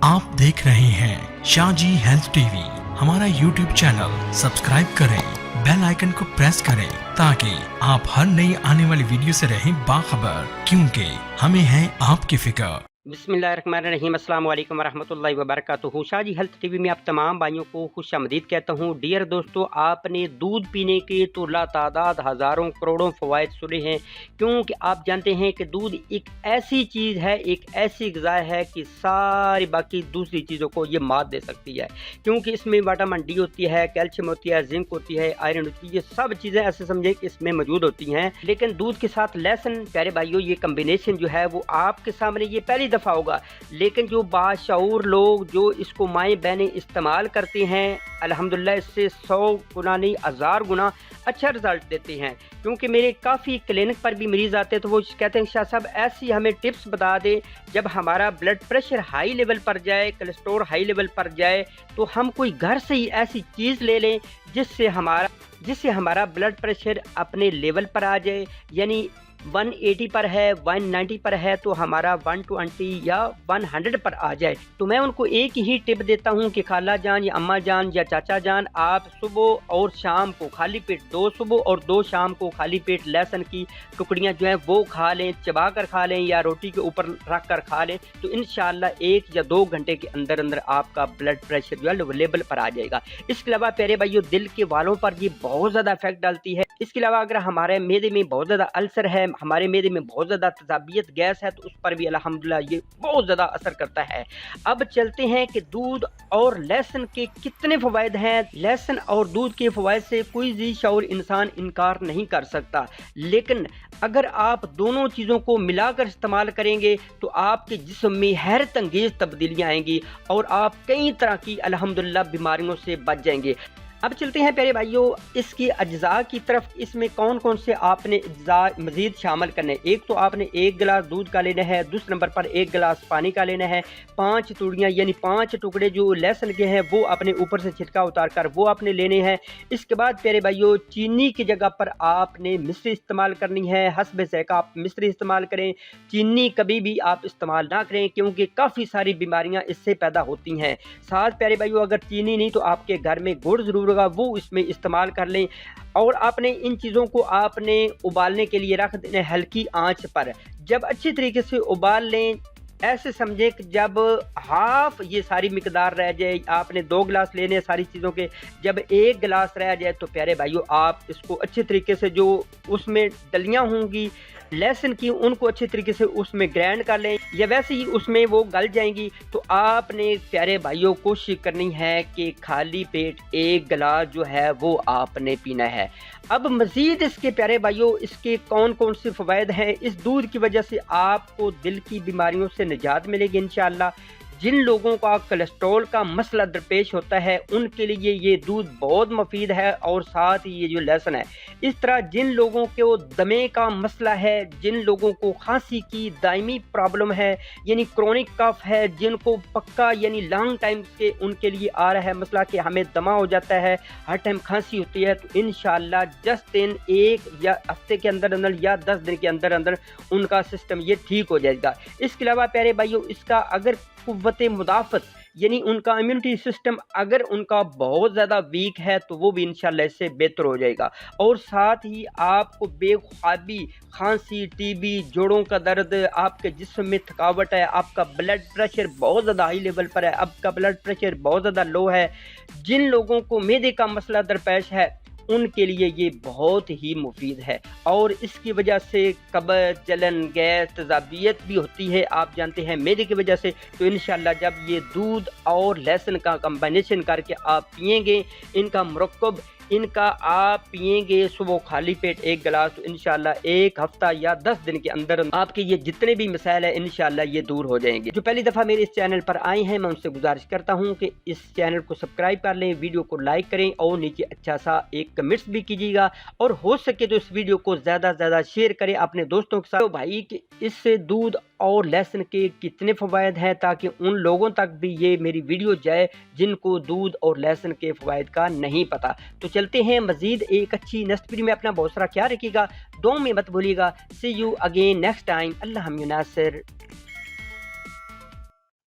आप देख रहे हैं शाहजी हेल्थ टीवी। हमारा यूट्यूब चैनल सब्सक्राइब करें, बेल आइकन को प्रेस करें ताकि आप हर नई आने वाली वीडियो से रहें बाखबर, क्योंकि हमें है आपकी फिक्र। बिस्मिल्लाहिर्रहमानिर्रहीम, अस्सलाम वालेकुम वरहमतुल्लाहि वबरकातुहू। शाहजी हेल्थ टीवी में आप तमाम भाइयों को खुश आमदीद कहता हूँ। डियर दोस्तों, आपने दूध पीने के तो लातादाद हज़ारों करोड़ों फ़वाइद सुने हैं, क्योंकि आप जानते हैं कि दूध एक ऐसी चीज़ है, एक ऐसी ग़िज़ा है कि सारी बाकी दूसरी चीज़ों को ये मात दे सकती है, क्योंकि इसमें विटामिन डी होती है, कैल्शियम होती है, जिंक होती है, आयरन होती है। ये सब चीज़ें ऐसे समझे कि इसमें मौजूद होती हैं। लेकिन दूध के साथ लहसुन, प्यारे भाइयों, ये कम्बिनेशन जो है वो आपके सामने ये पहली दफ़ा होगा, लेकिन जो बाशऊर लोग जो इसको माएँ बहनें इस्तेमाल करते हैं, अल्हम्दुलिल्लाह इससे 100 गुना नहीं 1000 गुना अच्छा रिज़ल्ट देते हैं। क्योंकि मेरे काफ़ी क्लिनिक पर भी मरीज़ आते हैं तो वो कहते हैं शाह साहब ऐसी हमें टिप्स बता दें, जब हमारा ब्लड प्रेशर हाई लेवल पर जाए, कोलेस्ट्रॉल हाई लेवल पर जाए, तो हम कोई घर से ही ऐसी चीज़ ले लें जिससे हमारा ब्लड प्रेशर अपने लेवल पर आ जाए। यानी 180 पर है, 190 पर है, तो हमारा 120 या 100 पर आ जाए। तो मैं उनको एक ही टिप देता हूं कि खाला जान या अम्मा जान या चाचा जान, आप सुबह और शाम को खाली पेट 2 सुबह और 2 शाम को खाली पेट लहसुन की टुकड़ियां जो है वो खा लें, चबा कर खा लें या रोटी के ऊपर रख कर खा लें, तो इंशाल्लाह 1 या 2 घंटे के अंदर अंदर आपका ब्लड प्रेशर जो है लेवल पर आ जाएगा। इसके अलावा प्यारे भाइयों, दिल के वालों पर ये बहुत ज़्यादा इफेक्ट डालती है। इसके अलावा अगर हमारे मैदे में बहुत ज़्यादा अल्सर है, हमारे मैदे में बहुत ज़्यादा तजाबियत गैस है, तो उस पर भी अल्हम्दुलिल्लाह ये बहुत ज़्यादा असर करता है। अब चलते हैं कि दूध और लहसुन के कितने फ़वाइद हैं। लहसुन और दूध के फ़वाइद से कोई जी शऊर इंसान इनकार नहीं कर सकता, लेकिन अगर आप दोनों चीज़ों को मिलाकर इस्तेमाल करेंगे तो आपके जिस्म में हैरत अंगेज़ तब्दीलियाँ आएंगी और आप कई तरह की अल्हम्दुलिल्लाह बीमारियों से बच जाएंगे। अब चलते हैं प्यारे भाइयों इसकी अज्जा की तरफ। इसमें कौन कौन से आपने अज्जा मज़ीद शामिल करने। एक तो आपने 1 गिलास दूध का लेना है, दूसरे नंबर पर 1 गिलास पानी का लेना है, 5 तूड़ियाँ यानी 5 टुकड़े जो लहसुन के हैं वो अपने ऊपर से छिलका उतार कर वो आपने लेने हैं। इसके बाद प्यारे भाइयों, चीनी की जगह पर आपने मिश्री इस्तेमाल करनी है। हस्ब ज़ायक़ा आप मिश्री इस्तेमाल करें, चीनी कभी भी आप इस्तेमाल ना करें, क्योंकि काफ़ी सारी बीमारियाँ इससे पैदा होती हैं। साथ प्यारे भाइयों, अगर चीनी नहीं तो आपके घर में गुड़ ज़रूर वो इसमें इस्तेमाल कर लें। और आपने इन चीज़ों को आपने उबालने के लिए रख देना हल्की आंच पर। जब अच्छी तरीके से उबाल लें, ऐसे समझे कि जब हाफ ये सारी मिकदार रह जाए, आपने 2 गिलास लेने सारी चीज़ों के, जब 1 गिलास रह जाए तो प्यारे भाइयों आप इसको अच्छे तरीके से जो उसमें डलियाँ होंगी लहसुन की उनको अच्छे तरीके से उसमें ग्राइंड कर लें, या वैसे ही उसमें वो गल जाएंगी। तो आपने प्यारे भाइयों कोशिश करनी है कि खाली पेट 1 गिलास जो है वो आपने पीना है। अब मज़ीद इसके प्यारे भाइयों इसके कौन कौन से फ़वाइद हैं। इस दूध की वजह से आपको दिल की बीमारियों से निजात मिलेगी इंशाअल्लाह। जिन लोगों का कोलेस्ट्रॉल का मसला दरपेश होता है उनके लिए ये दूध बहुत मुफीद है, और साथ ही ये जो लहसुन है, इस तरह जिन लोगों को दमे का मसला है, जिन लोगों को खांसी की दायमी प्रॉब्लम है यानी क्रोनिक कफ है, जिनको पक्का यानी लॉन्ग टाइम के उनके लिए आ रहा है मसला कि हमें दमा हो जाता है, हर टाइम खांसी होती है, तो इंशाअल्लाह जस्ट इन 1 या हफ्ते के अंदर अंदर या 10 दिन के अंदर अंदर उनका सिस्टम ये ठीक हो जाएगा। इसके अलावा प्यारे भाइयों इसका अगर कुव्वत मुदाफ़त यानी उनका इम्यूनिटी सिस्टम अगर उनका बहुत ज़्यादा वीक है तो वो भी इंशाल्लाह इससे बेहतर हो जाएगा। और साथ ही आपको बेख्वाबी, खांसी, टीबी, जोड़ों का दर्द, आपके जिस्म में थकावट है, आपका ब्लड प्रेशर बहुत ज़्यादा हाई लेवल पर है, आपका ब्लड प्रेशर बहुत ज़्यादा लो है, जिन लोगों को मैदे का मसला दरपेश है उनके लिए ये बहुत ही मुफीद है। और इसकी वजह से कब्ज़, जलन, गैस, तजाबियत भी होती है, आप जानते हैं मैदे की वजह से। तो इंशाल्लाह जब ये दूध और लहसुन का कम्बिनेशन करके आप पिएंगे, इनका मुरक्कब इनका आप पिएंगे सुबह खाली पेट 1 गिलास, तो इंशाल्लाह 1 हफ्ता या 10 दिन के अंदर आपके ये जितने भी मसाइल है इंशाल्लाह ये दूर हो जाएंगे। जो पहली दफ़ा मेरे इस चैनल पर आए हैं मैं उनसे गुजारिश करता हूँ कि इस चैनल को सब्सक्राइब कर लें, वीडियो को लाइक करें और नीचे अच्छा सा एक कमेंट्स भी कीजिएगा, और हो सके तो इस वीडियो को ज़्यादा से ज़्यादा शेयर करें अपने दोस्तों के साथ। तो भाई कि इससे दूध और लहसुन के कितने फ़वाइद हैं, ताकि उन लोगों तक भी ये मेरी वीडियो जाए जिनको दूध और लहसुन के फ़वाइद का नहीं पता। तो चलते हैं मज़ीद एक अच्छी नेक्स्ट वीडियो में। अपना बहुत सारा ख्याल रखिएगा, दुआ में मत भूलिएगा। See you again next time. अल्लाह नासिर।